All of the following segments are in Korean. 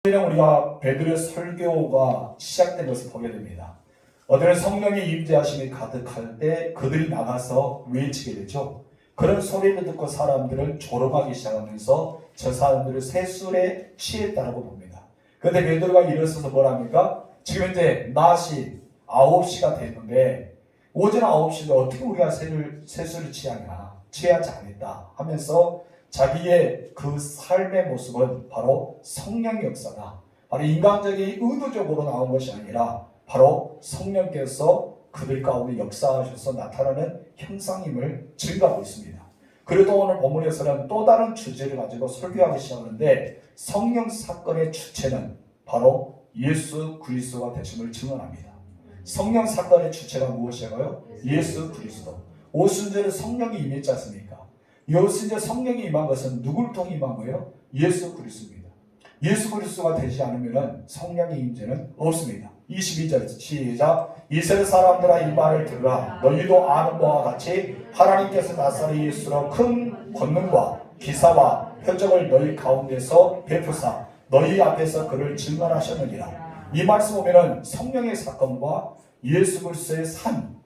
그냥 우리가 베드로의 설교가 시작된 것을 보게 됩니다. 어떤 성령의 임재하심이 가득할 때 그들이 나가서 외치게 되죠. 그런 소리를 듣고 사람들은 조롱하기 시작하면서 저 사람들을 새술에 취했다고 봅니다. 그런데 베드로가 일어서서 뭐랍니까? 지금 이제 낮이 9시가 됐는데 오전 9시인데 어떻게 우리가 새술을 취하냐? 취하지 않겠다 하면서 자기의 그 삶의 모습은 바로 성령의 역사다. 바로 인간적인 의도적으로 나온 것이 아니라 바로 성령께서 그들 가운데 역사하셔서 나타나는 형상임을 증거하고 있습니다. 그래도 오늘 본문에서는 또 다른 주제를 가지고 설교하기 시작하는데 성령 사건의 주체는 바로 예수 그리스도가 되심을 증언합니다. 성령 사건의 주체가 무엇이냐고요? 예수 그리스도. 오순절에 성령이 임했지 않습니까? 이제 성령이 임한 것은 누굴 통해 임한 거예요? 예수 그리스도입니다. 예수 그리스도가 되지 않으면 성령의 임재는 없습니다. 22절 시작. 이스라엘 사람들아 이 말을 들으라. 너희도 아는 바와 같이 하나님께서 나사렛 예수로 큰 권능과 기사와 표적을 너희 가운데서 베푸사 너희 앞에서 그를 증언하셨느니라. 이 말씀 보면은 성령의 사건과 예수 그리스도의 삶,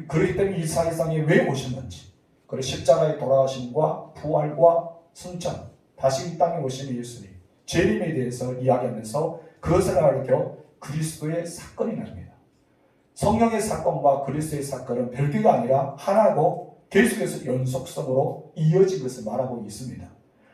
그렇기 때문에 이 세상에 왜 오셨는지, 그리고 십자가의 돌아가심과 부활과 승천, 다시 이 땅에 오신 예수님, 재림에 대해서 이야기하면서 그것을 가리켜 그리스도의 사건이 나옵니다. 성령의 사건과 그리스도의 사건은 별개가 아니라 하나고 계속해서 연속성으로 이어진 것을 말하고 있습니다.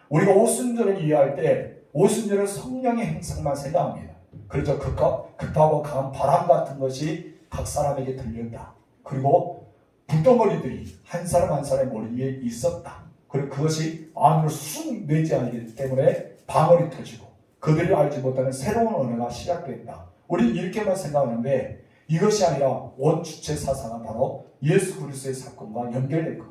우리가 오순절을 이해할 때 오순절은 성령의 행성만 생각합니다. 그래서 급하고 강한 바람 같은 것이 각 사람에게 들렸다. 그리고 불덩어리들이 한 사람 한 사람의 머리 위에 있었다. 그리고 그것이 안으로 쑥 내지 않기 때문에 방언이 터지고 그들이 알지 못하는 새로운 언어가 시작됐다. 우리는 이렇게만 생각하는데 이것이 아니라 원주체 사상은 바로 예수 그리스도의 사건과 연결됐고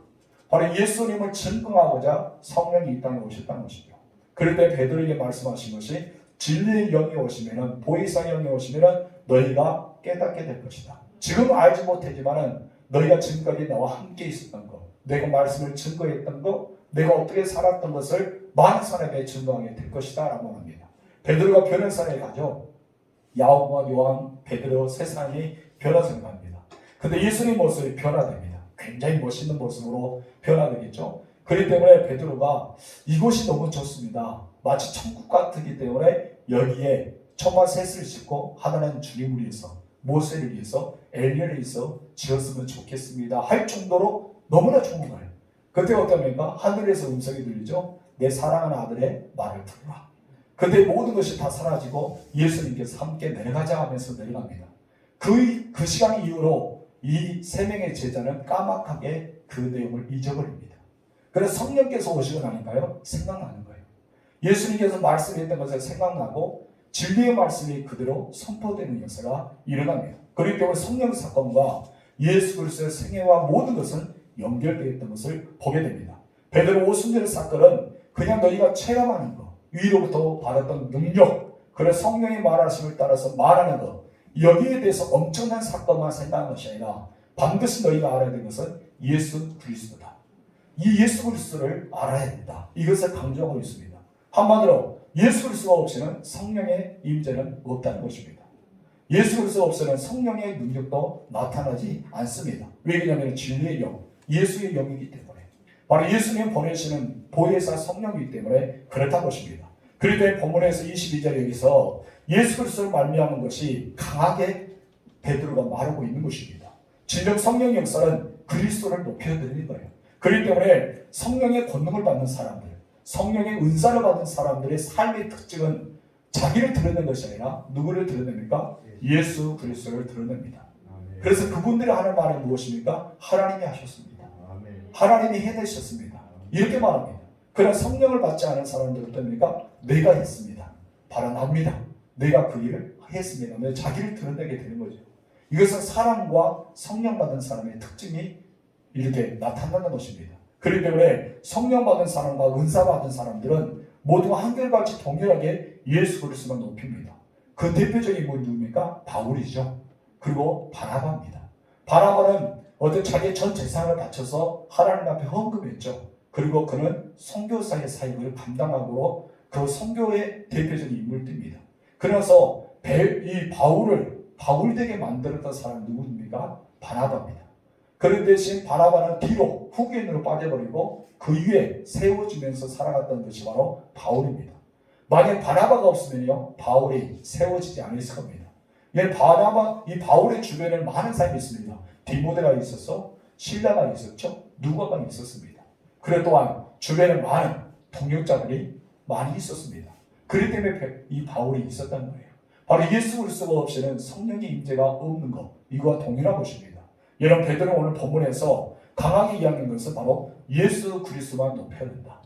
바로 예수님을 증거하고자 성령이 이 땅에 오셨다는 것이죠. 그럴 때 베드로에게 말씀하신 것이 진리의 영이 오시면은 보혜사 영이 오시면은 너희가 깨닫게 될 것이다. 지금은 알지 못하지만은 너희가 지금까지 나와 함께 있었던 것, 내가 말씀을 증거했던 것, 내가 어떻게 살았던 것을 많은 사람에게 증거하게 될 것이다 라고 합니다. 베드로가 변호사에 가죠. 야고보와 요한, 베드로 세 사람이 변호사를 갑니다. 근데 예수님 모습이 변화됩니다. 굉장히 멋있는 모습으로 변화되겠죠. 그렇기 때문에 베드로가 이곳이 너무 좋습니다. 마치 천국 같기 때문에 여기에 천마 셋을 짓고 하나는 주님을 위해서, 모세를 위해서, 엘리야를 위해서 지었으면 좋겠습니다 할 정도로 너무나 좋은 거예요. 그때 어떻습니까? 하늘에서 음성이 들리죠. 내 사랑하는 아들의 말을 들으라. 그때 모든 것이 다 사라지고 예수님께서 함께 내려가자 하면서 내려갑니다. 그 시간 이후로 이 세 명의 제자는 까맣게 그 내용을 잊어버립니다. 그래서 성령께서 오시고 나니까요 생각나는 거예요. 예수님께서 말씀했던 것을 생각나고 진리의 말씀이 그대로 선포되는 역사가 일어납니다. 그렇기 때문에 성령 사건과 예수 그리스도의 생애와 모든 것은 연결되어 있던 것을 보게 됩니다. 베드로 오순절 사건은 그냥 너희가 체험하는 것, 위로부터 받았던 능력, 그래 성령의 말하심을 따라서 말하는 것, 여기에 대해서 엄청난 사건만 생각한 것이 아니라 반드시 너희가 알아야 되는 것은 예수 그리스도다. 이 예수 그리스도를 알아야 된다. 이것을 강조하고 있습니다. 한마디로 예수 그리스도가 없이는 성령의 임재는 없다는 것입니다. 예수 그리스도 없이는 성령의 능력도 나타나지 않습니다. 왜냐하면 진리의 영, 예수의 영이기 때문에 바로 예수님 보내시는 보혜사 성령이기 때문에 그렇다는 것입니다. 그럴 때 본문에서 22절 여기서 예수 그리스도를 말미암은 것이 강하게 베드로가 말하고 있는 것입니다. 진정 성령의 역사는 그리스도를 높여드리는 거예요. 그렇기 때문에 성령의 권능을 받는 사람들, 성령의 은사를 받은 사람들의 삶의 특징은 자기를 드러내는 것이 아니라 누구를 드러냅니까? 예수 그리스도를 드러냅니다. 그래서 그분들이 하는 말은 무엇입니까? 하나님이 하셨습니다. 하나님이 해내셨습니다. 이렇게 말합니다. 그러나 성령을 받지 않은 사람들은 어떻습니까? 내가 했습니다. 바로 납니다. 내가 그 일을 했습니다. 자기를 드러내게 되는 거죠. 이것은 사랑과 성령 받은 사람의 특징이 이렇게 나타나는 것입니다. 그렇기 때문에 성령 받은 사람과 은사 받은 사람들은 모두 한결같이 동일하게 예수 그리스도만 높입니다. 그 대표적인 분이 누굽니까? 바울이죠. 그리고 바나바입니다. 바나바는 어떤 자기의 전 재산을 바쳐서 하나님 앞에 헌금했죠. 그리고 그는 선교사의 사역을 감당하고 그 선교의 대표적인 인물들입니다. 그래서 이 바울이 되게 만들었던 사람이 누구입니까? 바나바입니다. 그런 대신 바나바는 뒤로 후견으로 빠져버리고 그 위에 세워지면서 살아갔던 것이 바로 바울입니다. 만약 바나바가 없으면요, 바울이 세워지지 않았을 겁니다. 이 바울의 주변에 많은 사람이 있습니다. 디모데가 있었어, 실라가 있었죠, 누가가 있었습니다. 그래 또한 주변에 많은 동역자들이 많이 있었습니다. 그렇기 때문에 이 바울이 있었다는 거예요. 바로 예수 그리스도가 없이는 성령의 임재가 없는 것, 이거와 동일한 것입니다. 여러분, 베드로는 오늘 본문에서 강하게 이야기한 것은 바로 예수 그리스도만 높여야 된다.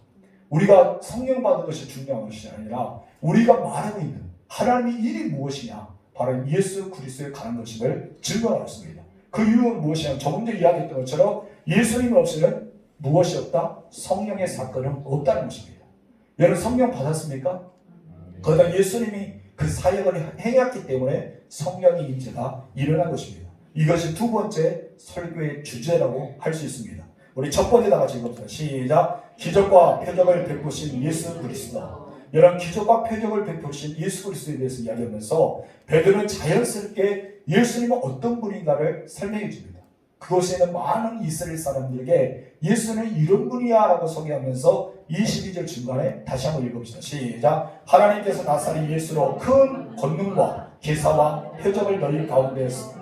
우리가 성령 받은 것이 중요한 것이 아니라 우리가 말하고 있는 하나님의 일이 무엇이냐, 바로 예수 그리스도에 관한 것임을 증거하였습니다. 그 이유는 무엇이냐, 조금 전에 이야기했던 것처럼 예수님 없이는 무엇이 없다? 성령의 사건은 없다는 것입니다. 여러분, 성령 받았습니까? 거기다 예수님이 그 사역을 행했기 때문에 성령의 임재가 일어난 것입니다. 이것이 두 번째 설교의 주제라고 할 수 있습니다. 우리 첫 번째 다 같이 읽어봅시다. 시작. 기적과 표적을 베푸신 예수 그리스도. 이런 기적과 표적을 베푸신 예수 그리스도에 대해서 이야기하면서 베드로는 자연스럽게 예수님은 어떤 분인가를 설명해 줍니다. 그곳에 있는 많은 이스라엘 사람들에게 예수는 이런 분이야 라고 소개하면서 22절 중간에 다시 한번 읽어봅시다. 시작. 하나님께서 나사렛 예수로 큰 권능과 기사와 표적을 너희 가운데서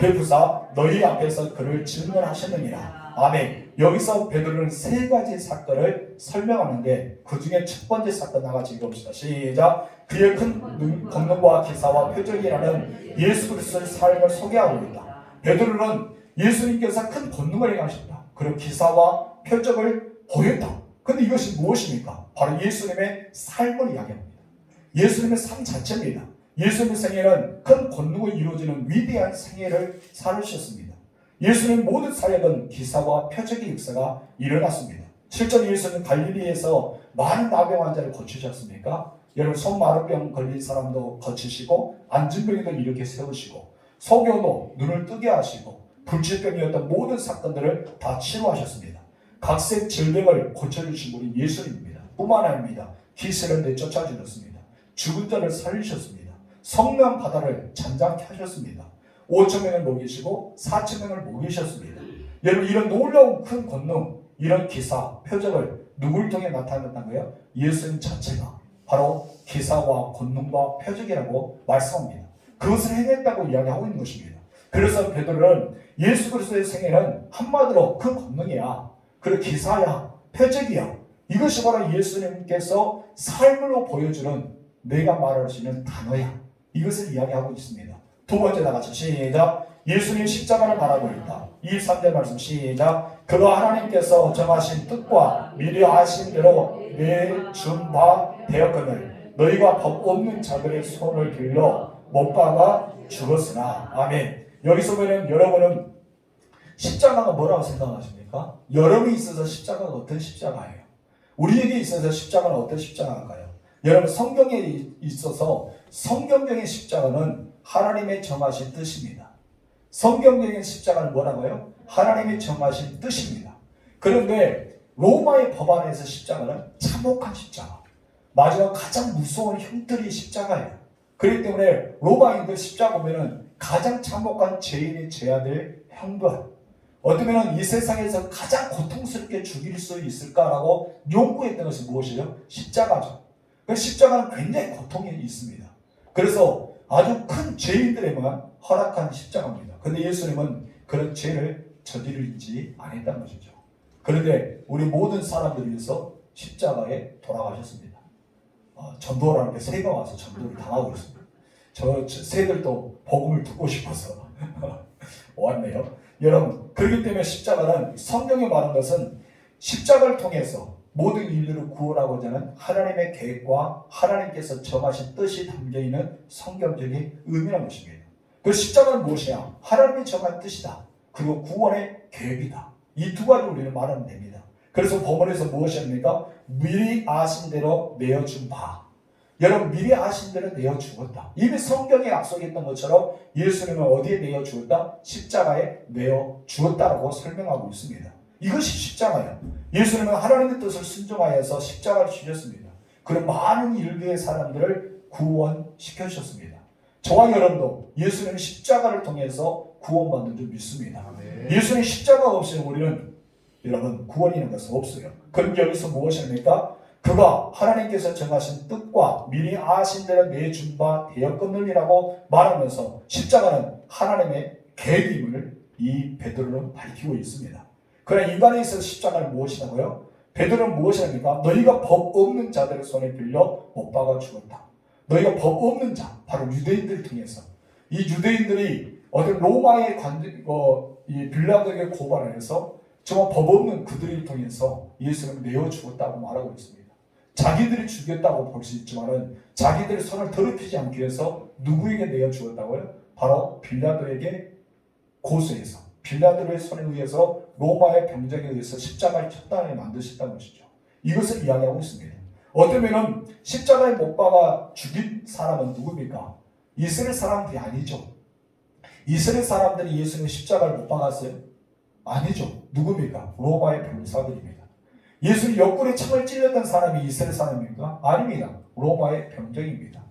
베푸사 너희 앞에서 그를 증언하셨느니라. 아멘. 여기서 베드로는 세 가지 사건을 설명하는데 그 중에 첫 번째 사건 나같이 읽어봅시다. 시작. 그의 큰 권능과 기사와 표적이라는 예수 그리스도의 삶을 소개하고 있다. 베드로는 예수님께서 큰 권능을 행하셨다. 그리고 기사와 표적을 보였다. 그런데 이것이 무엇입니까? 바로 예수님의 삶을 이야기합니다. 예수님의 삶 자체입니다. 예수님의 생애는 큰 권능으로 이루어지는 위대한 생애를 살으셨습니다. 예수님 모든 사역은 기사와 표적의 역사가 일어났습니다. 실제로 예수는 갈릴리에서 많은 나병 환자를 고치셨습니까? 여러분, 손마루병 걸린 사람도 고치시고 안진병도 이렇게 세우시고 소경도 눈을 뜨게 하시고 불치병이었던 모든 사건들을 다 치료하셨습니다. 각색 질병을 고쳐주신 분이 예수님입니다. 뿐만 아닙니다. 기세를 내쫓아 주셨습니다. 죽은 자를 살리셨습니다. 성난 바다를 잔잔케 하셨습니다. 5,000명을 먹이시고 4,000명을 먹이셨습니다. 여러분, 이런 놀라운 큰 권능, 이런 기사, 표적을 누구를 통해 나타났다는 거예요? 예수님 자체가 바로 기사와 권능과 표적이라고 말씀합니다. 그것을 해냈다고 이야기하고 있는 것입니다. 그래서 베드로는 예수 그리스도의 생애는 한마디로 그 권능이야, 그리고 기사야, 표적이야. 이것이 바로 예수님께서 삶으로 보여주는 내가 말할 수 있는 단어야. 이것을 이야기하고 있습니다. 두 번째 다 같이 시작. 예수님 십자가를 말하고 있다. 23절 말씀 시작. 그가 하나님께서 정하신 뜻과 미리 아신 대로 내준 바 되었거늘 너희가 법 없는 자들의 손을 빌려 못 박아 죽었으나. 아멘. 여기서 보면 여러분은 십자가가 뭐라고 생각하십니까? 여러분이 있어서 십자가가 어떤 십자가예요? 우리에게 있어서 십자가는 어떤 십자가인가요? 여러분, 성경에 있어서 성경적인 십자가는 하나님의 정하신 뜻입니다. 성경적인 십자가는 뭐라고요? 하나님의 정하신 뜻입니다. 그런데 로마의 법안에서 십자가는 참혹한 십자가, 마지막 가장 무서운 형들이 십자가예요. 그렇기 때문에 로마인들 십자가 보면은 가장 참혹한 죄인이 져야 될 형벌, 어쩌면 이 세상에서 가장 고통스럽게 죽일 수 있을까라고 연구했던 것이 무엇이에요? 십자가죠. 그 십자가는 굉장히 고통이 있습니다. 그래서 아주 큰 죄인들에만 허락한 십자가입니다. 그런데 예수님은 그런 죄를 저지르지 않았다는 것이죠. 그런데 우리 모든 사람들을 위해서 십자가에 돌아가셨습니다. 전도라는 게 새가 와서 전도를 당하고 있습니다. 저 새들도 복음을 듣고 싶어서 왔네요. 여러분, 그렇기 때문에 십자가는, 성경에 말한 것은 십자가를 통해서 모든 인류를 구원하고자 하는 하나님의 계획과 하나님께서 정하신 뜻이 담겨있는 성경적인 의미라는 것입니다. 그 십자가는 무엇이냐? 하나님의 정한 뜻이다. 그리고 구원의 계획이다. 이 두 가지 우리는 말하면 됩니다. 그래서 본문에서 무엇입니까? 미리 아신 대로 내어준 바. 여러분, 미리 아신 대로 내어 주었다. 이미 성경에 약속했던 것처럼 예수님은 어디에 내어 주었다? 십자가에 내어 주었다라고 설명하고 있습니다. 이것이 십자가예요. 예수님은 하나님의 뜻을 순종하여서 십자가를 지셨습니다. 그런 많은 일개의 사람들을 구원시켜 주셨습니다. 저와 여러분도 예수님 십자가를 통해서 구원받는 줄 믿습니다. 예수님 십자가 없이 우리는 여러분 구원이 있는 것은 없어요. 그럼 여기서 무엇입니까? 그가 하나님께서 정하신 뜻과 미리 아신 대로 내준 바 되었거늘이라고 말하면서 십자가는 하나님의 계획임을 이 베드로는 밝히고 있습니다. 그러나 인간에 있어서 십자가는 무엇이라고요? 베드로는 무엇이랍니까? 너희가 법 없는 자들의 손에 빌려 못 박아 죽었다. 너희가 법 없는 자, 바로 유대인들을 통해서 이 유대인들이 어떤 로마의 이 빌라도에게 고발을 해서 정말 법 없는 그들을 통해서 예수를 내어 죽었다고 말하고 있습니다. 자기들이 죽였다고 볼 수 있지만은 자기들의 손을 더럽히지 않기 위해서 누구에게 내어 죽었다고요? 바로 빌라도에게 고소해서 빌라도의 손에 의해서 로마의 병정에 의해서 십자가를 쳤다에 만드셨다는 것이죠. 이것을 이야기하고 있습니다. 어쩌면은 십자가에 못 박아 죽인 사람은 누굽니까? 이스라엘 사람들이 아니죠. 이스라엘 사람들이 예수님 십자가를 못 박았어요? 아니죠. 누굽니까? 로마의 병사들입니다. 예수님 옆구리에 창을 찔렸던 사람이 이스라엘 사람입니까? 아닙니다. 로마의 병정입니다.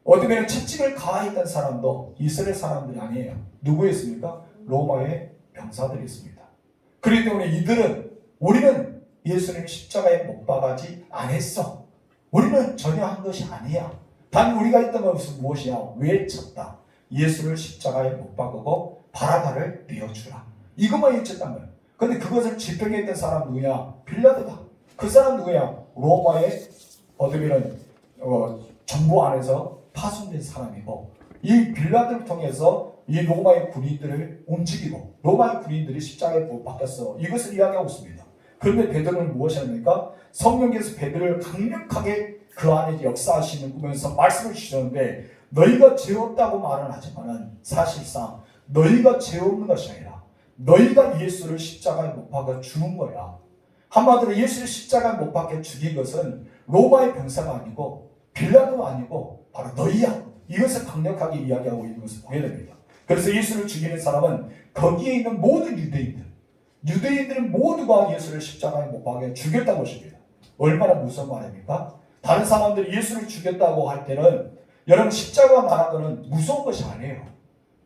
어쩌면 채찍을 가했던 사람도 이스라엘 사람들이 아니에요. 누구였습니까? 로마의 병사들이었습니다. 그렇기 때문에 우리는 예수님 십자가에 못 박아지 않았어. 우리는 전혀 한 것이 아니야. 단 우리가 했던 것은 무엇이야? 외쳤다. 예수를 십자가에 못 박고 바라바를 내어주라. 이것만 외쳤단 말이야. 근데 그것을 집행했던 사람 누구냐? 빌라도다. 그 사람 누구냐? 로마의 어쩌면 정부 안에서 파송된 사람이고 이 빌라도를 통해서 이 로마의 군인들을 움직이고 로마의 군인들이 십자가에 못 박혔어. 이것을 이야기하고 있습니다. 그런데 베드로는 무엇이 합니까? 성령께서 베드로를 강력하게 그 안에 역사하시는 꾸면서 말씀을 주셨는데 너희가 죄 없다고 말은 하지만은 사실상 너희가 죄 없는 것이 아니라 너희가 예수를 십자가에 못 박아 죽은 거야. 한마디로 예수를 십자가에 못 박혀 죽인 것은 로마의 병사가 아니고 빌라도가 아니고 바로 너희야. 이것을 강력하게 이야기하고 있는 것을 보게 됩니다. 그래서 예수를 죽이는 사람은 거기에 있는 모든 유대인들은 모두가 예수를 십자가에 못 박아 죽였다는 것입니다. 얼마나 무서운 말입니까? 다른 사람들이 예수를 죽였다고 할 때는 여러분 십자가가 말한 것은 무서운 것이 아니에요.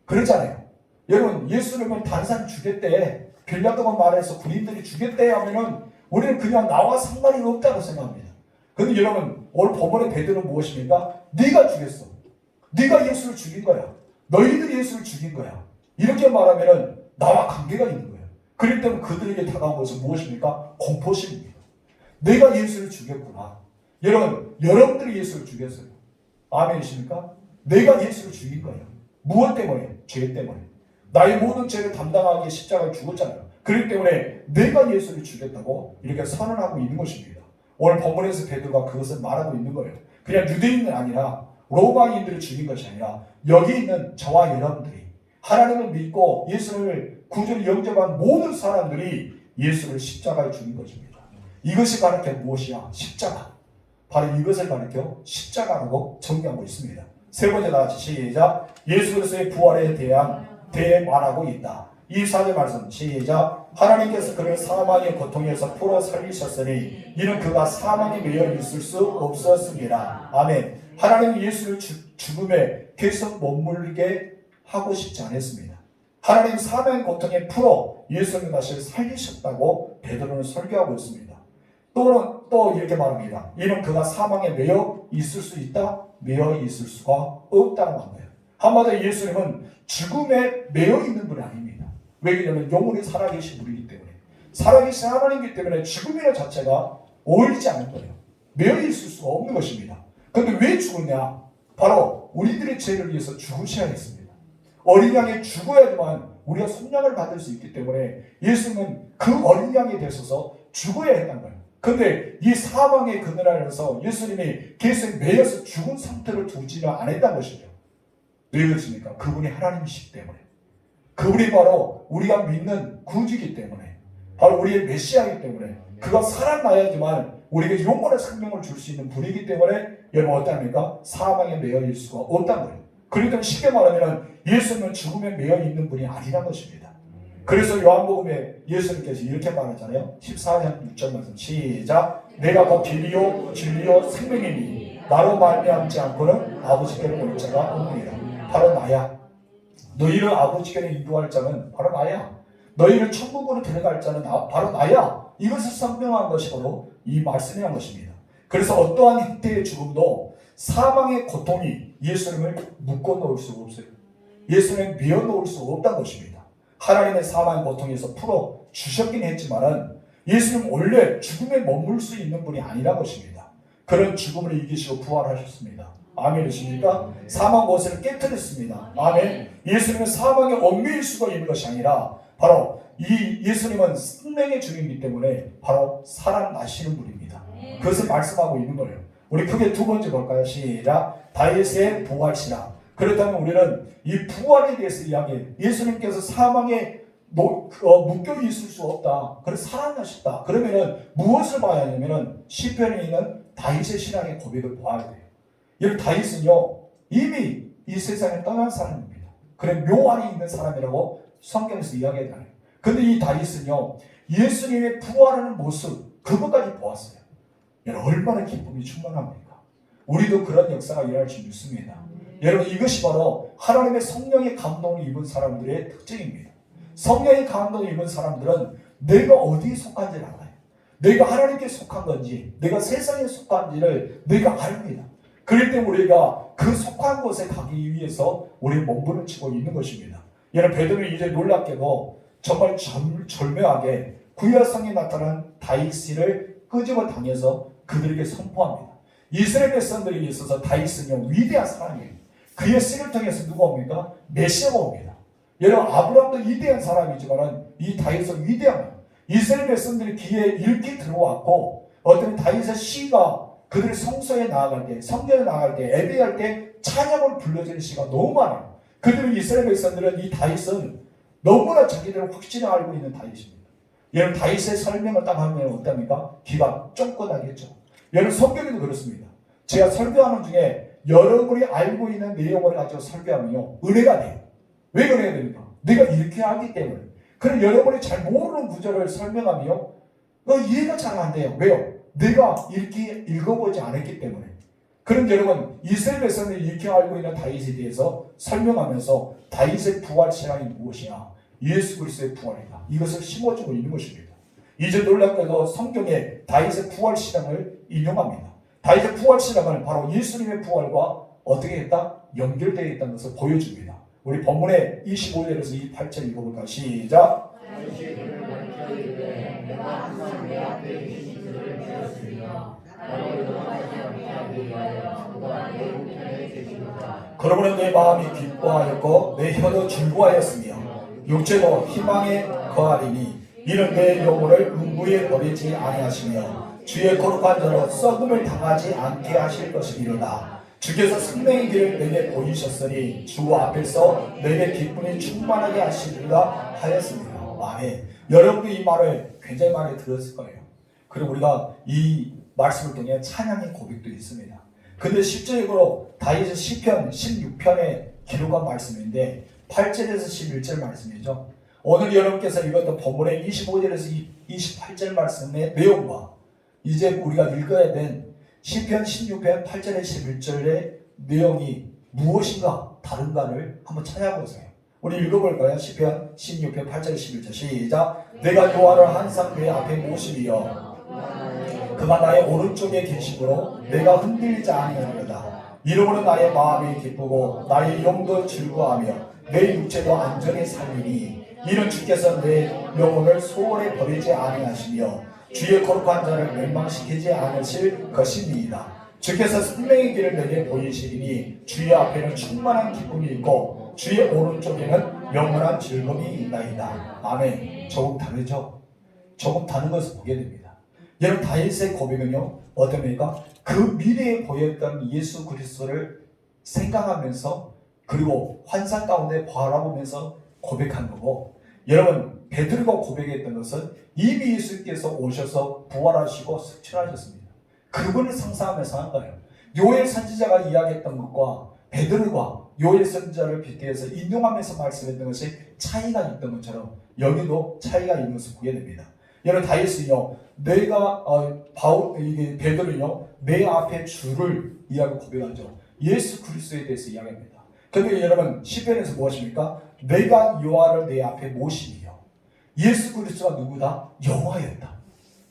그러잖아요. 여러분 예수를 다른 사람이 죽였대, 빌라도가 말해서 군인들이 죽였대 하면은 우리는 그냥 나와 상관이 없다고 생각합니다. 그런데 여러분 오늘 본문의 베드로는 무엇입니까? 네가 죽였어. 네가 예수를 죽인 거야. 너희들이 예수를 죽인 거야. 이렇게 말하면은 나와 관계가 있는 거예요. 그렇기 때문에 그들에게 다가온 것은 무엇입니까? 공포심입니다. 내가 예수를 죽였구나. 여러분들이 예수를 죽였어요. 아멘이십니까? 내가 예수를 죽인 거예요. 무엇 때문에? 죄 때문에. 나의 모든 죄를 담당하기 십자가에 죽었잖아요. 그렇기 때문에 내가 예수를 죽였다고 이렇게 선언하고 있는 것입니다. 오늘 본문에서 베드로가 그것을 말하고 있는 거예요. 그냥 유대인은 아니라 로마인들을 죽인 것이 아니라 여기 있는 저와 여러분들이 하나님을 믿고 예수를 구주로 영접한 모든 사람들이 예수를 십자가에 죽인 것입니다. 이것이 가르쳐 무엇이야? 십자가. 바로 이것을 가르쳐 십자가라고 정의하고 있습니다. 세 번째 다 같이 시작. 예수 그리스도의 부활에 대한 대말하고 있다. 24절 말씀 시작. 하나님께서 그를 사망의 고통에서 풀어 살리셨으니 이는 그가 사망에 매여 있을 수 없었습니다. 아멘. 하나님은 예수를 죽음에 계속 머물게 하고 싶지 않았습니다. 하나님 사망의 고통에 풀어 예수를 다시 살리셨다고 베드로는 설교하고 있습니다. 또 이렇게 말합니다. 이는 그가 사망에 매여 있을 수 있다, 매여 있을 수가 없다는 거예요. 한마디로 예수님은 죽음에 매여 있는 분이 아닙니다. 왜냐하면 영원히 살아계신 분이기 때문에, 살아계신 하나님이기 때문에 죽음이라는 자체가 어울리지 않는 거예요. 매여 있을 수가 없는 것입니다. 그런데 왜 죽었냐? 바로 우리들의 죄를 위해서 죽으셔야 했습니다. 어린 양이 죽어야지만 우리가 속량을 받을 수 있기 때문에 예수는 그 어린 양에 대해서 죽어야 했단 거예요. 그런데 이 사망의 그늘 안에서 예수님이 계속 매여서 죽은 상태를 두지는 않았다는 것이죠. 왜 그렇습니까? 그분이 하나님이시기 때문에, 그분이 바로 우리가 믿는 구주이기 때문에, 바로 우리의 메시아이기 때문에, 그가 살아나야지만 우리에게 영원한 생명을 줄 수 있는 분이기 때문에 여러분 어떠합니까? 사망에 매여 있을 수가 없다는 거예요. 그렇기 때문에 쉽게 말하면 예수는 죽음에 매여 있는 분이 아니란 것입니다. 그래서 요한복음에 예수님께서 이렇게 말하잖아요. 14장 6절 말씀 시작. 내가 곧 길이요 진리요 생명이니 나로 말미암지 않고는 아버지께로 올 자가 없느니라. 바로 나야. 너희를 아버지께로 인도할 자는 바로 나야. 너희를 천국으로 데려갈 자는 바로 나야. 이것을 선명한 것이 바로 이 말씀이란 것입니다. 그래서 어떠한 형태의 죽음도 사망의 고통이 예수님을 묶어놓을 수가 없어요. 예수님을 메어놓을 수가 없다는 것입니다. 하나님의 사망의 고통에서 풀어주셨긴 했지만은 예수님은 원래 죽음에 머물 수 있는 분이 아니라는 것입니다. 그런 죽음을 이기시고 부활하셨습니다. 아멘이십니까? 사망 것을 깨뜨렸습니다. 아멘. 예수님은 사망의 얽매일 수가 있는 것이 아니라 바로 이 예수님은 생명의 주인이기 때문에 바로 살아나시는 분입니다. 그것을 말씀하고 있는 거예요. 우리 크게 두 번째 볼까요? 시작. 다윗의 부활시라. 그렇다면 우리는 이 부활에 대해서 이야기해요. 예수님께서 사망에 묶여 있을 수 없다. 그래서 살아나셨다. 그러면은 무엇을 봐야 하냐면은 시편에 있는 다윗의 신앙의 고백을 봐야 돼요. 이 다윗은요 이미 이 세상을 떠난 사람입니다. 그래 묘 안에 있는 사람이라고 성경에서 이야기하잖아요. 근데 이 다윗은요 예수님의 부활하는 모습 그것까지 보았어요. 여러분 얼마나 기쁨이 충만합니까? 우리도 그런 역사가 일어날 줄 믿습니다. 여러분 이것이 바로 하나님의 성령의 감동을 입은 사람들의 특징입니다. 성령의 감동을 입은 사람들은 내가 어디에 속한지를 알아요. 내가 하나님께 속한 건지 내가 세상에 속한지를 내가 압니다. 그럴 때 우리가 그 속한 곳에 가기 위해서 우리 몸부림치고 있는 것입니다. 여러분 베드로는 이제 놀랍게도 정말 절묘하게 구약성에 나타난 다윗을 끄집어 당해서 그들에게 선포합니다. 이스라엘 백성들에게 있어서 다윗은요 위대한 사람이에요. 그의 씨를 통해서 누가 옵니까? 메시아가 옵니다. 여러분 아브라함도 위대한 사람이지만 이 다윗은 위대합니다. 이스라엘 백성들이 귀에 읽기 들어왔고 어떤 다윗의 시가 그들의 성소에 나아갈 때 성전에 나아갈 때 예배할 때 찬양을 불러주는 시가 너무 많아요. 그들은 이스라엘 백성들은 이 다윗은 너무나 자기들을 확실히 알고 있는 다윗입니다. 여러분 다윗의 설명을 딱 하면 어떻습니까? 귀가 쫑긋하겠죠. 여러분 성경에도 그렇습니다. 제가 설교하는 중에 여러분이 알고 있는 내용을 가지고 설교하면요 은혜가 돼요. 왜 은혜가 됩니까? 내가 이렇게 알기 때문에. 그럼 여러분이 잘 모르는 구절을 설명하면요 이해가 잘 안 돼요. 왜요? 내가 이렇게 읽어보지 않았기 때문에. 그럼 여러분 이스라엘 백성들이 이렇게 알고 있는 다윗에 대해서 설명하면서 다윗의 부활 신앙이 무엇이냐? 예수 그리스도의 부활이다. 이것을 심어주고 있는 것입니다. 이제 놀랍게도 성경에 다윗의 부활 신앙을 인용합니다. 다윗의 부활 신앙은 바로 예수님의 부활과 어떻게 했다? 연결되어 있다는 것을 보여줍니다. 우리 본문의 25절에서 28절 읽어볼까요? 시작. 그러므로 내 마음이 기뻐하였고 내 혀도 즐거워하였으며 육체도 희망에 거하리니 이는 내 영혼을 음부에 버리지 아니하시며 주의 거룩한 자로 썩음을 당하지 않게 하실 것이니로다. 주께서 생명의 길을 내게 보이셨으니 주 앞에서 내게 기쁨이 충만하게 하시리라 하였습니다. 아멘. 여러분도 이 말을 굉장히 많이 들었을 거예요. 그리고 우리가 이 말씀을 통해 찬양의 고백도 있습니다. 근데 실제적으로 다윗의 시편 16편에 기록한 말씀인데 8절에서 11절 말씀이죠. 오늘 여러분께서 읽었던 본문의 25절에서 28절 말씀의 내용과 이제 우리가 읽어야 된 시편 16편 8절에 11절의 내용이 무엇인가 다른가를 한번 찾아보세요. 우리 읽어볼까요? 시편 16편 8절에 11절 시작. 내가 여호와를 항상 내 앞에 모시며 그가 나의 오른쪽에 계시므로 내가 흔들리지 아니하리로다. 이러므로 나의 마음이 기쁘고 나의 영도 즐거워하며 내 육체도 안전히 살리니 이는 주께서 내 영혼을 소원에 버리지 아니하시며 주의 거룩한 자를 멸망시키지 않으실 것입니다. 주께서 생명의 길을 내게 보이시리니 주의 앞에는 충만한 기쁨이 있고 주의 오른쪽에는 영원한 즐거움이 있나이다. 아멘. 조금 다르죠? 조금 다른 것을 보게 됩니다. 여러분 다윗의 고백은요 어떻습니까? 그 미래에 보였던 예수 그리스도를 생각하면서 그리고 환상 가운데 바라보면서 고백한 거고, 여러분 베드로가 고백했던 것은 이미 예수께서 오셔서 부활하시고 승천하셨습니다. 그분을 상상하면서 한 거예요. 요엘 선지자가 이야기했던 것과 베드로가 요엘 선지자를 빗대어서 인용하면서 말씀했던 것이 차이가 있던 것처럼 여기도 차이가 있는 것을 보게 됩니다. 여러분 다윗은요, 내가 이게 베드로는요, 내 앞에 주를 이야기 고백하죠. 예수 그리스도에 대해서 이야기합니다. 그런데 여러분 시편에서 무엇입니까? 내가 여호와를 내 앞에 모시며 예수 그리스도가 누구다? 여호와였다.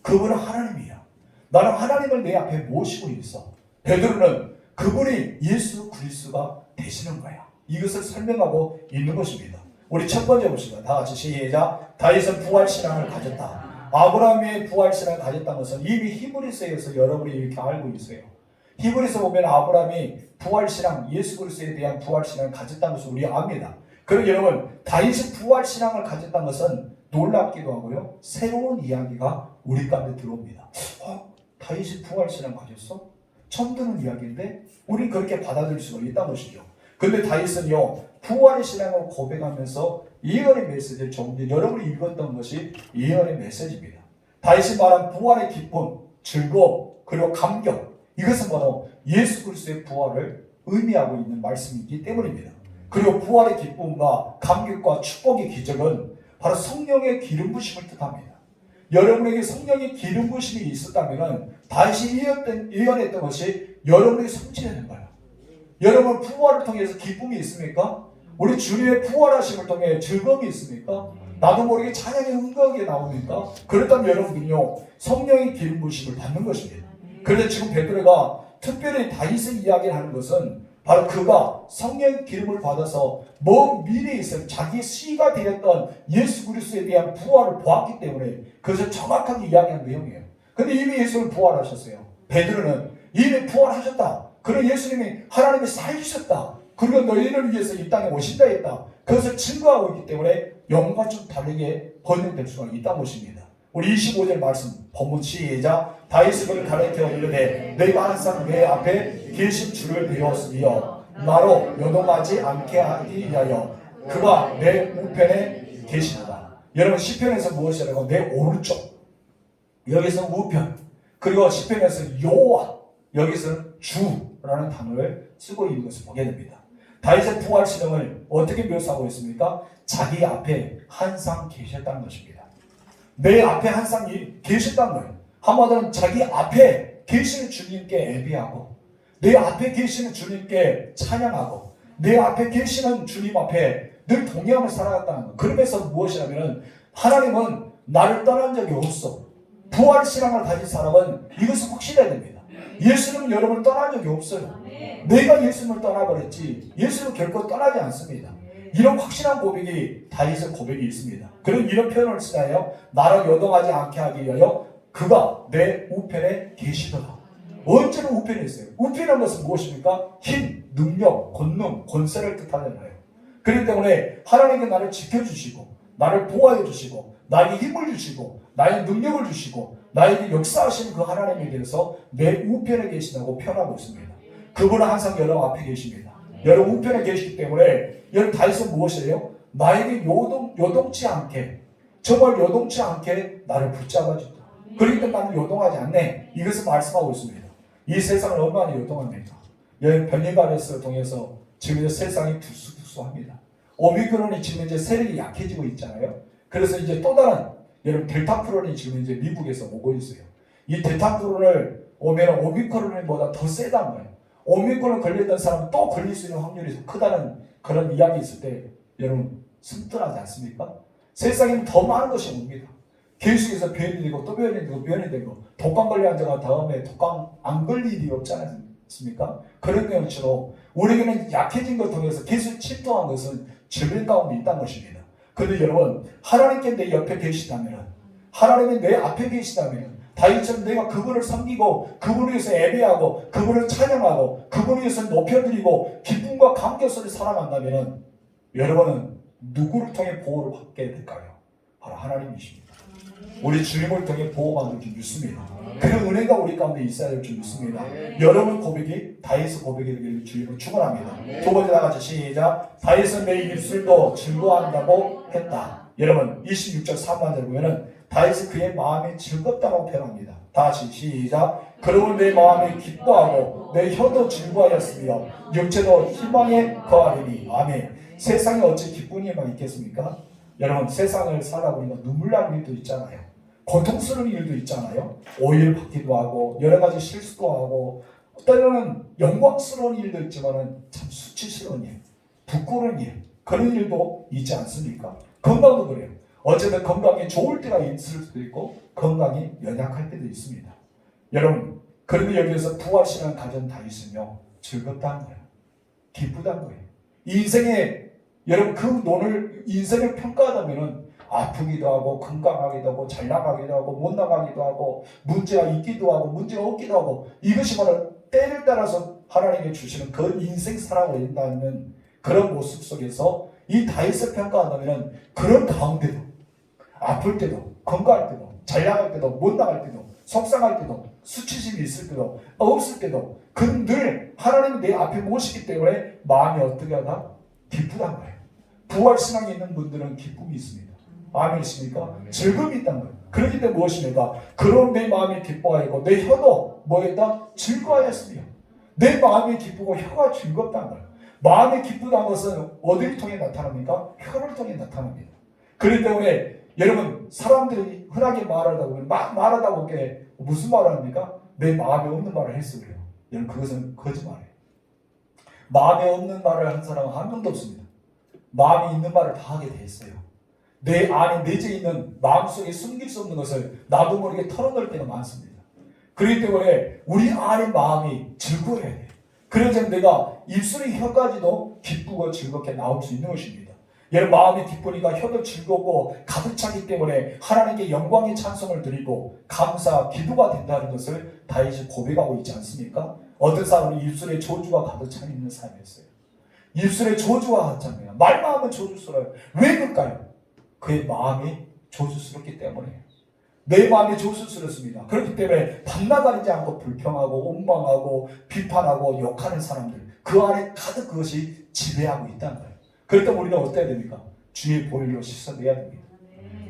그분은 하나님이야. 나는 하나님을 내 앞에 모시고 있어. 베드로는 그분이 예수 그리스도가 되시는 거야. 이것을 설명하고 있는 것입니다. 우리 첫 번째 봅시다. 다 같이 시작. 다윗은 부활신앙을 가졌다. 아브라함의 부활신앙을 가졌다는 것은 이미 히브리서에서 여러분이 이렇게 알고 있어요. 히브리서 보면 아브라함이 부활신앙, 예수 그리스도에 대한 부활신앙을 가졌다는 것을 우리 압니다. 그리고 여러분 다윗이 부활신앙을 가졌다는 것은 놀랍기도 하고요, 새로운 이야기가 우리 가운데 들어옵니다. 다윗이 부활신앙 가졌어? 처음 듣는 이야기인데 우리 그렇게 받아들일 수가 있다는 것이죠. 근데 다윗은요, 부활의 신앙을 고백하면서 예언의 메시지를 정리, 여러분이 읽었던 것이 예언의 메시지입니다. 다윗이 말한 부활의 기쁨, 즐거움, 그리고 감격, 이것은 바로 예수 그리스도의 부활을 의미하고 있는 말씀이기 때문입니다. 그리고 부활의 기쁨과 감격과 축복의 기적은 바로 성령의 기름 부심을 뜻합니다. 여러분에게 성령의 기름 부심이 있었다면 다윗이 예언했던 것이 여러분에게 성취되는 거예요. 여러분 부활을 통해서 기쁨이 있습니까? 우리 주님의 부활하심을 통해 즐거움이 있습니까? 나도 모르게 찬양이 흥거하게 나옵니까? 그렇다면 여러분은요, 성령의 기름 부심을 받는 것입니다. 그런데 지금 베드로가 특별히 다윗의 이야기를 하는 것은 바로 그가 성령의 기름을 받아서 먼 미래에 있을 자기의 씨가 되었던 예수 그리스도에 대한 부활을 보았기 때문에 그것을 정확하게 이야기한 내용이에요. 근데 이미 예수는 부활하셨어요. 베드로는 이미 부활하셨다. 그리고 예수님이 하나님이 살리셨다. 그리고 너희를 위해서 이 땅에 오신다 했다. 그것을 증거하고 있기 때문에 영과 좀 다르게 번역될 수가 있다는 것입니다. 우리 25절 말씀 본문 시작. 다윗이 그를 가르쳐 이르되 내가 항상 내 앞에 계신 주를 배웠으며 나로 요동하지 않게 하기 위하여 그가 내 우편에 계시도다. 여러분 시편에서 무엇이라고? 내 오른쪽, 여기서 우편, 그리고 시편에서 여호와, 여기서는 주라는 단어를 쓰고 있는 것을 보게 됩니다. 다윗의 부활 신앙을 어떻게 묘사하고 있습니까? 자기 앞에 항상 계셨다는 것입니다. 내 앞에 항상 계셨다는 거예요. 한마디로 자기 앞에 계시는 주님께 예배하고, 내 앞에 계시는 주님께 찬양하고, 내 앞에 계시는 주님 앞에 늘 동의하며 살아갔다는 거예요. 그러면서 무엇이냐면 하나님은 나를 떠난 적이 없어. 부활 신앙을 가진 사람은 이것을 확실해야 됩니다. 예수님은 여러분을 떠난 적이 없어요. 내가 예수님을 떠나버렸지 예수는 결코 떠나지 않습니다. 이런 확실한 고백이 다윗의 고백이 있습니다. 그런 이런 표현을 쓰나요? 나를 요동하지 않게 하기 위하여 그가 내 우편에 계시더라. 언제나 우편에 있어요. 우편이라는 것은 무엇입니까? 힘, 능력, 권능, 권세를 뜻하잖아요. 그렇기 때문에 하나님께 나를 지켜주시고 나를 보호해 주시고 나에게 힘을 주시고 나에게 능력을 주시고 나에게 역사하시는 그 하나님에 대해서 내 우편에 계시다고 표현하고 있습니다. 그분은 항상 여러분 앞에 계십니다. 여러분 우편에 계시기 때문에 여러분 다윗은 무엇이에요? 나에게 요동치 않게, 정말 요동치 않게 나를 붙잡아준다. 그러니까 나는 요동하지 않네. 이것을 말씀하고 있습니다. 이 세상은 얼마나 요동합니까? 여러분 변이바이러스를 통해서 지금 이제 세상이 부수부수합니다. 오미크론이 지금 이제 세력이 약해지고 있잖아요. 그래서 이제 또 다른 여러분 델타 크론이 지금 이제 미국에서 오고 있어요. 이 델타 크론을 오면 오미크론보다 더 세다는 거예요. 오미크론 걸렸던 사람은 또 걸릴 수 있는 확률이 더 크다는 그런 이야기 있을 때 여러분 숨뜨하지 않습니까? 세상에는 더 많은 것이 옵니다. 계속해서 변이 되고 또 변이 되고 변이 되고 독감 걸린 환자가 다음에 독감 안 걸릴 일이 없지 않습니까? 그런 것처럼 우리에게는 약해진 것 통해서 계속 침투한 것은 질병 가운데 있다는 것입니다. 그런데 여러분 하나님께 내 옆에 계시다면, 하나님이 내 앞에 계시다면, 다윗처럼 내가 그분을 섬기고 그분을 위해서 예배하고 그분을 찬양하고 그분을 위해서 높여드리고 기쁨과 감격 속에 살아간다면 여러분은 누구를 통해 보호를 받게 될까요? 바로 하나님이십니다. 우리 주님을 통해 보호받는 줄 믿습니다. 그 은혜가 우리 가운데 있어야 될 줄 믿습니다. 여러분 고백이 다윗의 고백이 되기를 주님을 축원합니다. 두 번째 나같이 시작. 다윗은 내 입술도 즐거워한다고 했다. 여러분 26절 3반절 보면은 다윗은 그의 마음이 즐겁다고 표현합니다. 다시 시작. 그러므로 내 마음이 기뻐하고 내 혀도 즐거워하였으며 육체도 희망에 거하리니. 아멘. 세상에 어찌 기쁜 일만 있겠습니까? 여러분, 세상을 살아보니까 눈물 나는 일도 있잖아요. 고통스러운 일도 있잖아요. 오해를 받기도 하고 여러 가지 실수도 하고 때로는 영광스러운 일도 있지만 참 수치스러운 일, 부끄러운 일, 그런 일도 있지 않습니까? 건강도 그래요. 어쨌든 건강이 좋을 때가 있을 수도 있고 건강이 연약할 때도 있습니다. 여러분, 그런데 여기에서 부활신앙 가정 다 있으며 즐겁다는 거예요. 기쁘다는 거예요. 인생에 여러분 그 논을 인생을 평가하다면은 아프기도 하고 건강하기도 하고 잘 나가기도 하고 못 나가기도 하고 문제가 있기도 하고 문제가 없기도 하고 이것이 바로 때를 따라서 하나님께 주시는 그 인생 살아가고 있다는 그런 모습 속에서 이 다윗을 평가한다면 그런 가운데도 아플 때도 건강할 때도 잘 나갈 때도 못 나갈 때도 속상할 때도 수치심이 있을 때도 없을 때도 그 늘 하나님이 내 앞에 모시기 때문에 마음이 어떻게 하다? 기쁘단 거예요. 부활신앙이 있는 분들은 기쁨이 있습니다. 아멘이십니까? 즐거움이 있다는 거예요. 그렇기 때문에 무엇입니까? 그런 내 마음이 기뻐하고 내 혀도 뭐에다 즐거워하였으며 내 마음이 기쁘고 혀가 즐겁다는 거예요. 마음이 기쁘다는 것은 어디를 통해 나타납니까? 혀를 통해 나타납니다. 그렇기 때문에 여러분 사람들이 흔하게 말하다 보면 막 말하다 보게 무슨 말을 합니까? 내 마음에 없는 말을 했어 그래요. 여러분 그것은 거짓말이에요. 마음에 없는 말을 한 사람은 한 명도 없습니다. 마음이 있는 말을 다 하게 돼 있어요. 내 안에 내재 있는 마음속에 숨길 수 없는 것을 나도 모르게 털어놓을 때가 많습니다. 그렇기 때문에 우리 안의 마음이 즐거워야 돼요. 그래서 내가 입술의 혀까지도 기쁘고 즐겁게 나올 수 있는 것입니다. 여러분 마음이 기쁘니까 혀도 즐겁고 가득 차기 때문에 하나님께 영광의 찬송을 드리고 감사, 기도가 된다는 것을 다윗이 고백하고 있지 않습니까? 어떤 사람은 입술에 저주가 가득 차 있는 사람이었어요. 입술에 저주가 가득 찹니다. 말만 하면 저주스러워요. 왜 그럴까요? 그의 마음이 저주스럽기 때문이에요. 내 마음이 저주스럽습니다. 그렇기 때문에 반나가리지 않고 불평하고 원망하고 비판하고 욕하는 사람들 그 안에 가득 그것이 지배하고 있다는 거예요. 그럴 때 우리는 어때야 됩니까? 주의 보혈로 씻어내야 됩니다.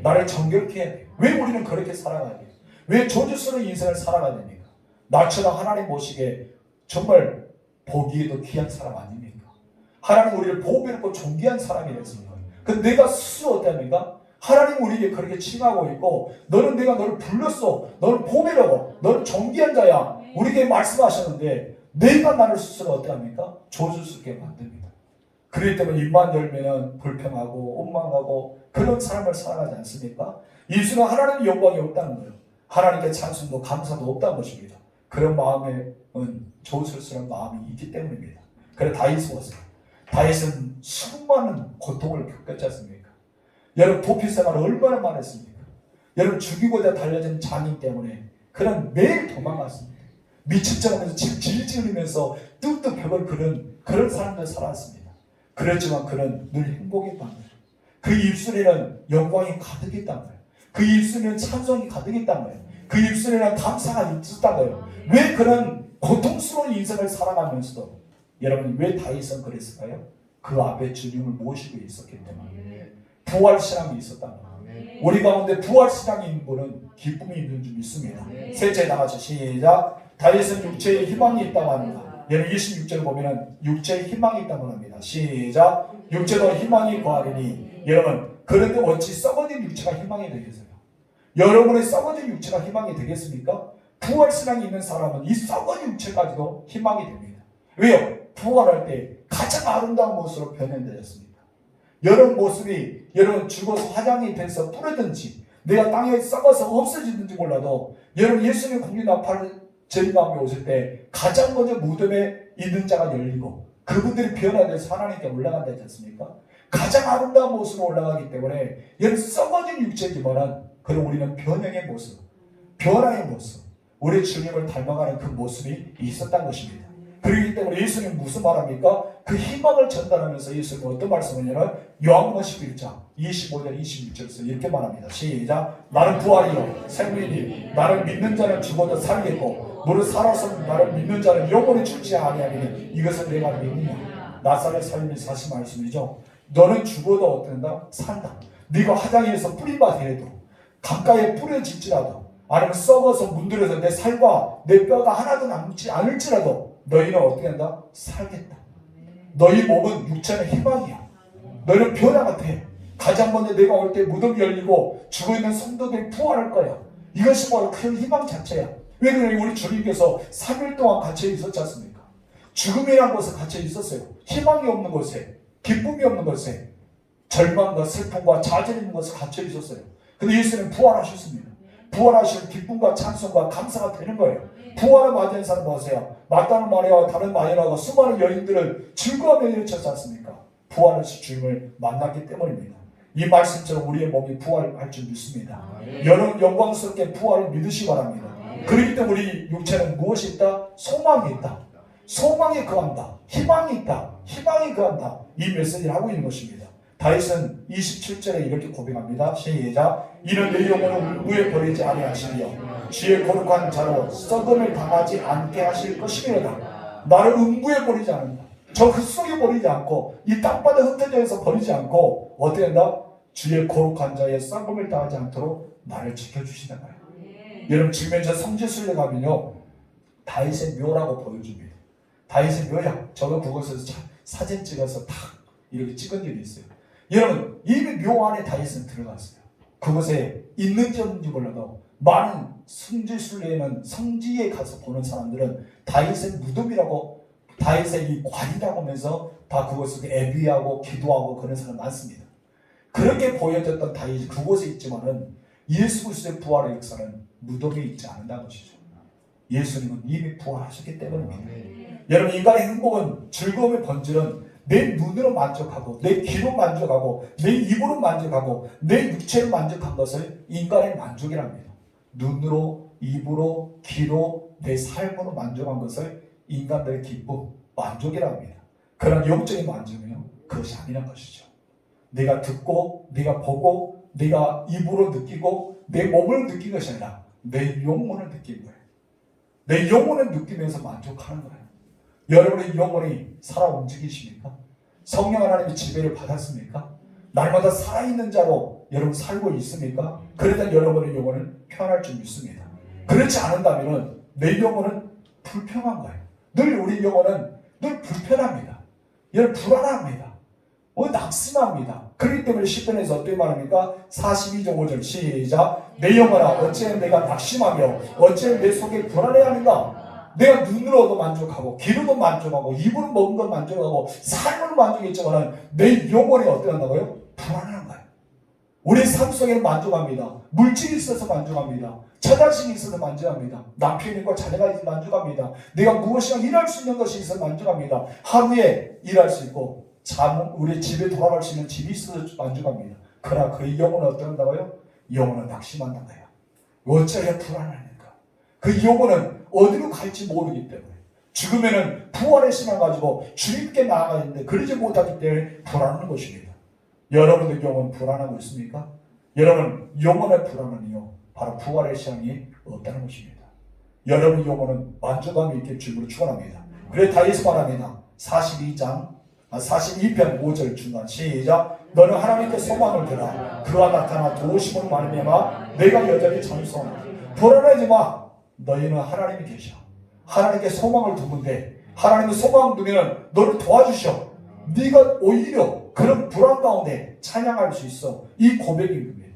나를 정결케 해야 돼요. 왜 우리는 그렇게 살아가야 돼요? 왜 저주스러운 인생을 살아가야 됩니까? 나처럼 하나님 모시기에 정말 보기에도 귀한 사람 아닙니까? 하나님 우리를 보배롭고 존귀한 사람이 됐습니다. 근데 내가 스스로 어떻습니까? 하나님 우리에게 그렇게 칭하고 있고 너는 내가 너를 불렀어. 너는 보배로워. 너는 존귀한 자야. 우리에게 말씀하셨는데 내가 나를 스스로 어떻습니까? 저주스럽게 만듭니다. 그렇기 때문에 입만 열면 불평하고 원망하고 그런 삶을 살아가지 않습니까? 입술은 하나님의 영광이 없다는 거예요. 하나님께 찬송도 감사도 없다는 것입니다. 그런 마음에는 저주스러운 마음이 있기 때문입니다. 그래서 다윗은 왔어요. 다윗은 수많은 고통을 겪었지 않습니까? 여러분 도피 생활을 얼마나 많이 했습니까? 여러분 죽이고자 달려진 장인 때문에 그는 매일 도망갔습니다. 미친 척하면서 질질 흘리면서 뚝뚝 벽을 그는 그런 사람들 살았습니다. 그렇지만 그는 늘 행복했다는 거예요. 그 입술에는 영광이 가득했다는 거예요. 그 입술에는 찬송이 가득했다는 거예요. 그 입술에는 감사가 있었다는 거예요. 왜 그런 고통스러운 인생을 살아가면서도 여러분 왜 다윗은 그랬을까요? 그 앞에 주님을 모시고 있었기 때문에 부활신앙이 있었다는 거예요. 우리 가운데 부활신앙이 있는 분은 기쁨이 있는 줄 믿습니다. 셋째 나가서 시작. 다윗은 육체에 희망이 있다고 합니다. 여러분 26절 보면 육체에 희망이 있다고 합니다. 시작. 육체도 희망이 거하리니. 여러분 그런데 어찌 썩어진 육체가 희망이 되겠어요? 여러분의 썩어진 육체가 희망이 되겠습니까? 부활신앙이 있는 사람은 이 썩어진 육체까지도 희망이 됩니다. 왜요? 부활할 때 가장 아름다운 모습으로 변현되었습니다. 여러분 모습이 여러분 죽어서 화장이 돼서 뿌려든지 내가 땅에 썩어서 없어지든지 몰라도 여러분 예수님의 공기 나팔 저희 가운데 오실 때 가장 먼저 무덤에 있는 자가 열리고 그분들이 변화돼서 하나님께 올라간다 했지 않습니까? 가장 아름다운 모습으로 올라가기 때문에 여러분 썩어진 육체지만은 그럼 우리는 변형의 모습, 변화의 모습, 우리 주님을 닮아가는 그 모습이 있었다는 것입니다. 그렇기 때문에 예수님은 무슨 말합니까? 그 희망을 전달하면서 예수님은 어떤 말씀을 하냐면 요한복음 11장 25절 26절에서 이렇게 말합니다. 시작. 나는 부활이요 생명이니 나를 믿는 자는 죽어도 살겠고 무릇 살아서 나를 믿는 자는 영원히 죽지 아니하리니 이것은 내가 믿느냐. 나사렛 삶이 사실 말씀이죠. 너는 죽어도 어떤다? 산다. 네가 화장에서 뿌린 바 되어도 강가에 뿌려질지라도 아니면 썩어서 문드러져 내 살과 내 뼈가 하나도 남지 않을지라도 너희는 어떻게 한다? 살겠다. 너희 몸은 육체는 희망이야. 너희는 변화가 돼. 가장 먼저 내가 올 때 무덤이 열리고 죽어있는 성도들이 부활할 거야. 이것이 바로 큰 희망 자체야. 왜 그러냐? 우리 주님께서 3일 동안 갇혀 있었지 않습니까? 죽음이라는 곳에 갇혀 있었어요. 희망이 없는 곳에, 기쁨이 없는 곳에, 절망과 슬픔과 좌절이 있는 곳에 갇혀 있었어요. 근데 예수님은 부활하셨습니다. 부활하시는 기쁨과 찬송과 감사가 되는 거예요. 부활을 맞이한 사람 보세요. 마다나 마리아와 다른 마리아와 수많은 여인들을 즐거워하며 일으켰지 않습니까? 부활하신 주님을 만났기 때문입니다. 이 말씀처럼 우리의 몸이 부활할 줄 믿습니다. 여러분 영광스럽게 부활을 믿으시기 바랍니다. 그렇기 때문에 우리 육체는 무엇이 있다? 소망이 있다. 소망이 거한다. 희망이 있다. 희망이 거한다. 이 메시지를 하고 있는 것입니다. 다윗은 27절에 이렇게 고백합니다. 시작. 이는 내 영혼을 음부에 버리지 아니하시며 주의 거룩한 자로 썩음을 당하지 않게 하실 것이니라. 나를 음부에 버리지 않는다. 저 흙속에 버리지 않고 이 땅바닥 흩어져서 버리지 않고 어떻게 한다? 주의 거룩한 자의 썩음을 당하지 않도록 나를 지켜주시는 거예요. 여러분 지금 저 성지순례 가면요 다윗의 묘라고 보여줍니다. 다윗의 묘야. 저도 그곳에서 사진 찍어서 탁 이렇게 찍은 일이 있어요. 여러분 이미 묘 안에 다윗은 들어갔어요. 그곳에 있는지 없는지 몰라도 많은 성지순례에는 성지에 가서 보는 사람들은 다윗의 무덤이라고 다윗의 이 관이라고 하면서 다 그곳에서 애비하고 기도하고 그런 사람 많습니다. 그렇게 보여졌던 다윗이 그곳에 있지만은 예수 그리스도의 부활의 역사는 무덤에 있지 않는다는 것이죠. 예수님은 이미 부활하셨기 때문입니다. 여러분 인간의 행복은 즐거움의 본질은 내 눈으로 만족하고 내 귀로 만족하고 내 입으로 만족하고 내 육체로 만족한 것을 인간의 만족이랍니다. 눈으로 입으로 귀로 내 삶으로 만족한 것을 인간들의 기쁨, 만족이랍니다. 그런 영적인 만족은요 그것이 아니란 것이죠. 내가 듣고 내가 보고 내가 입으로 느끼고 내 몸을 느낀 것이 아니라 내 영혼을 느낀 거예요. 내 영혼을 느끼면서 만족하는 거예요. 여러분의 영혼이 살아 움직이십니까? 성령 하나님의 지배를 받았습니까? 날마다 살아있는 자로 여러분 살고 있습니까? 그러다 여러분의 영혼은 편할 줄 믿습니다. 그렇지 않은다면 내 영혼은 불평한 거예요. 늘 우리 영혼은 늘 불편합니다. 여러분 불안합니다. 낙심합니다. 그렇기 때문에 시편에서 어떻게 말합니까? 42장 5절 시작. 내 영혼아 어찌 내가 낙심하며 어찌 내 속에 불안해하는가? 내가 눈으로도 만족하고 귀로도 만족하고 입으로 먹은 것 만족하고 삶으로 만족했지만 내 영혼이 어떻게 한다고요? 불안한 거예요. 우리 삶 속에는 만족합니다. 물질이 있어서 만족합니다. 처자식이 있어서 만족합니다. 남편과 자녀가 있어서 만족합니다. 내가 무엇이나 일할 수 있는 것이 있어서 만족합니다. 하루에 일할 수 있고 우리 집에 돌아갈 수 있는 집이 있어서 만족합니다. 그러나 그 영혼은 어떤다고요? 영혼은 낙심한다는 거예요. 어찌하여 불안하니까. 그 영혼은 어디로 갈지 모르기 때문에 죽으면은 부활의 신앙 가지고 주님께 나아가 있는데 그러지 못하기 때문에 불안한 것입니다. 여러분의 영혼 불안하고 있습니까? 여러분 영혼의 불안은요 바로 부활의 신앙이 없다는 것입니다. 여러분의 영혼은 만족감이 있게 주님으로 축원합니다. 그래서 다윗이 말합니다. 42편 5절 중간 시작. 너는 하나님께 소망을 두라. 그가 나타나 도우심으로 말미암아 내가 여전히 찬송하노라. 불안하지 마. 너희는 하나님이 계셔. 하나님께 소망을 두는데 하나님의 소망을 두면 너를 도와주셔. 네가 오히려 그런 불안 가운데 찬양할 수 있어. 이 고백입니다.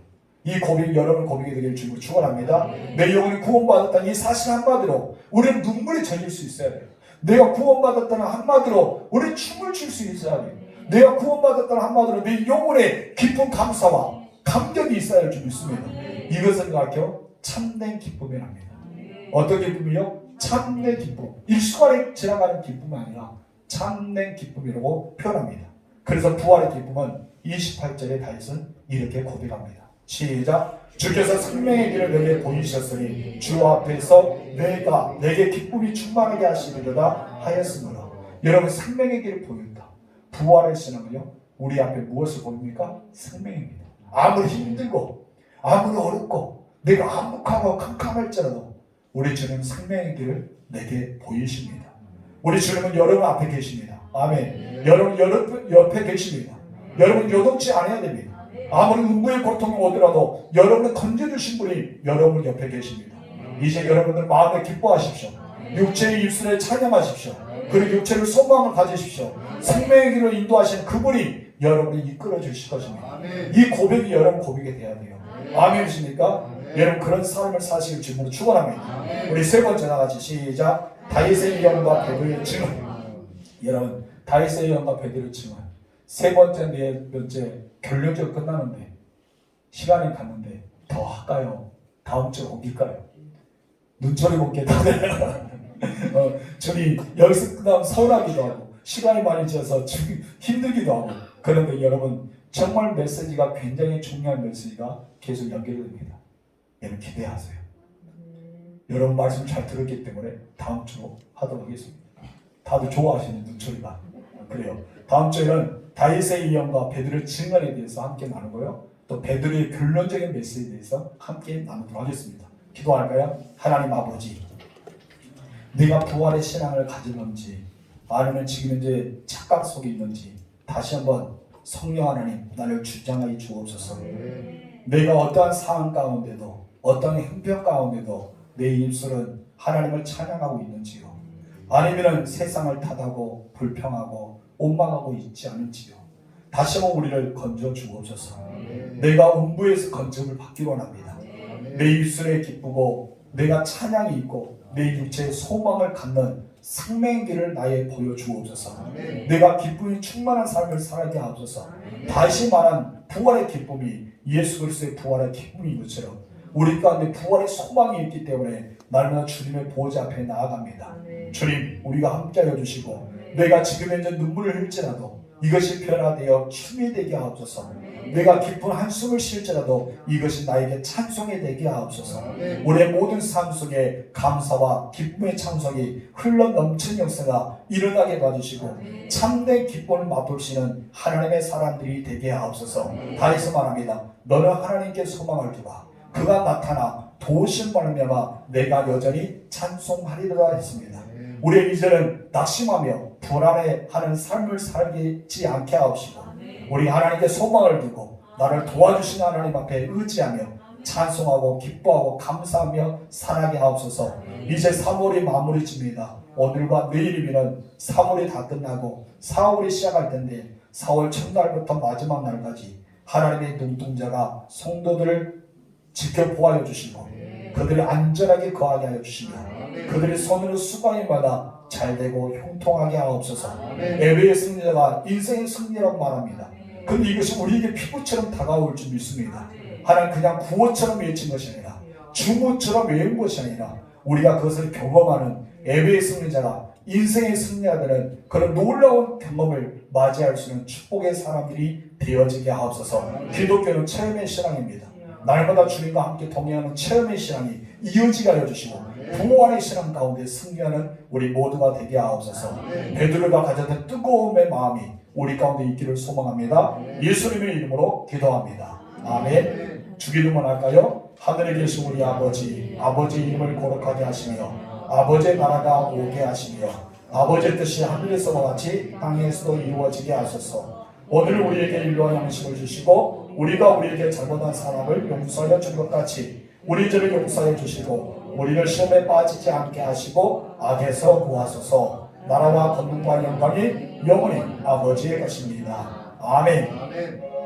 이 고백이 여러분 고백이 되기를 주님으로 축원합니다. 내 영혼이 구원받았다는 이 사실 한마디로 우리는 눈물이 젖을 수 있어야 돼요. 내가 구원받았다는 한마디로 우리 춤을 출 수 있어야 돼요. 내가 구원받았다는 한마디로 내 영혼에 깊은 감사와 감격이 있어야 할 줄 믿습니다. 이것을 가르쳐 참된 기쁨이랍니다. 어떤 기쁨이요? 참된 기쁨. 일시간에 지나가는 기쁨이 아니라 참된 기쁨이라고 표현합니다. 그래서 부활의 기쁨은 28절에 다윗은 이렇게 고백합니다. 시작. 주께서 생명의 길을 내게 보이셨으니 주 앞에서 내가 내게 기쁨이 충만하게 하시리로다 하였으므로. 여러분 생명의 길을 보인다. 부활의 신앙은요 우리 앞에 무엇을 보입니까? 생명입니다. 아무리 힘들고 아무리 어렵고 내가 암묵하고 캄캄할지라도 우리 주님은 생명의 길을 내게 보이십니다. 우리 주님은 여러분 앞에 계십니다. 아멘. 여러분 옆에 계십니다. 여러분 요동치 않아야 됩니다. 아무리 음부의 고통이 오더라도 여러분을 건져주신 분이 여러분 옆에 계십니다. 이제 여러분들 마음에 기뻐하십시오. 육체의 입술에 찬양하십시오. 그리고 육체를 소망을 가지십시오. 생명의 길을 인도하시는 그분이 여러분을 이끌어 주실 것입니다. 이 고백이 여러분 고백이 돼야 돼요. 아멘이십니까? 여러분 그런 삶을 사시길 주님으로 축원합니다. 우리 세 번째 나같이 시작. 다윗의 영과 베드로의 증언. 여러분 다윗의 영과 베드로의 증언. 세 번째 네 번째 결론적으로 끝나는데 시간이 갔는데 더 할까요? 다음 주에 옮길까요? 눈초리 옮게 다들 저희 여기서 끝나면 서운하기도 하고 시간이 많이 지어서 힘들기도 하고 그런데 여러분 정말 메시지가 굉장히 중요한 메시지가 계속 연결됩니다. 여러분 기대하세요. 여러분 말씀 잘 들었기 때문에 다음 주로 하도록 하겠습니다. 다들 좋아하시는 눈초리가 그래요. 다음 주에는 다윗의 예언과 베드로의 증언에 대해서 함께 나누고요. 또 베드로의 결론적인 메시지에 대해서 함께 나누도록 하겠습니다. 기도할까요? 하나님 아버지, 내가 부활의 신앙을 가지는지 아니면 지금 현재 착각 속에 있는지 다시 한번 성령 하나님 나를 주장하여 주옵소서. 내가 어떠한 상황 가운데도 어떠한 형편 가운데도 내 입술은 하나님을 찬양하고 있는지요, 아니면 세상을 탓하고 불평하고 원망하고 있지 않은지요. 다시 한번 우리를 건져 주옵소서. 내가 음부에서 건짐을 받기 원합니다. 내 입술에 기쁘고 내가 찬양이 있고 내 육체에 소망을 갖는 생명의 길을 나에 보여주옵소서. 내가 기쁨이 충만한 삶을 살게 하옵소서. 다시 말한 부활의 기쁨이 예수 그리스도의 부활의 기쁨인 것처럼 우리 가운데 부활의 소망이 있기 때문에 날마다 주님의 보좌 앞에 나아갑니다. 주님, 우리가 함께하여 주시고 내가 지금 현재 눈물을 흘릴지라도 이것이 변화되어 춤이 되게 하옵소서. 내가 기쁜 한숨을 쉴지라도 이것이 나에게 찬송이 되게 하옵소서. 우리의 모든 삶 속에 감사와 기쁨의 찬송이 흘러넘치는 역사가 일어나게 봐주시고 참된 기쁨을 맛보시는 하나님의 사람들이 되게 하옵소서. 다윗은 말합니다. 너는 하나님께 소망을 두라. 그가 나타나 도우신 말미암아 내가 여전히 찬송하리라 했습니다. 우리의 이제는 낙심하며 불안해하는 삶을 살지 않게 하옵시고 우리 하나님께 소망을 두고 나를 도와주신 하나님 앞에 의지하며 찬송하고 기뻐하고 감사하며 살아게 하옵소서. 이제 3월이 마무리 집니다. 오늘과 내일이면 3월이 다 끝나고 4월이 시작할 텐데 4월 첫날부터 마지막 날까지 하나님의 눈동자가 성도들을 지켜보아여 주시고 그들을 안전하게 거하게 하여 주시며 그들의 손으로 수강일마다 잘되고 형통하게 하옵소서. 예배의 승리자가 인생의 승리라고 말합니다. 그런데 이것이 우리에게 피부처럼 다가올 줄 믿습니다. 하나님 그냥 구호처럼 외친 것이 아니라 주문처럼 외운 것이 아니라 우리가 그것을 경험하는 예배의 승리자가 인생의 승리자들은 그런 놀라운 경험을 맞이할 수 있는 축복의 사람들이 되어지게 하옵소서. 기독교는 체험의 신앙입니다. 날마다 주님과 함께 동행하는 체험의 신앙이 이어지게 하여 주시고 부활의 신앙 가운데 승리하는 우리 모두가 되게 하옵소서. 베드로가 가졌던 뜨거움의 마음이 우리 가운데 있기를 소망합니다. 예수님의 이름으로 기도합니다. 아멘. 주기도문 할까요? 하늘에 계신 우리 아버지, 아버지 이름을 거룩하게 하시며 아버지의 나라가 오게 하시며 아버지의 뜻이 하늘에서와 같이 땅에서도 이루어지게 하소서. 오늘 우리에게 일용할 양식을 주시고 우리가 우리에게 잘못한 사람을 용서하여 준 것 같이 우리 죄를 용서해 주시고 우리를 시험에 빠지지 않게 하시고 악에서 구하소서. 나라와 권능과 영광이 영원히 아버지의 것입니다. 아멘.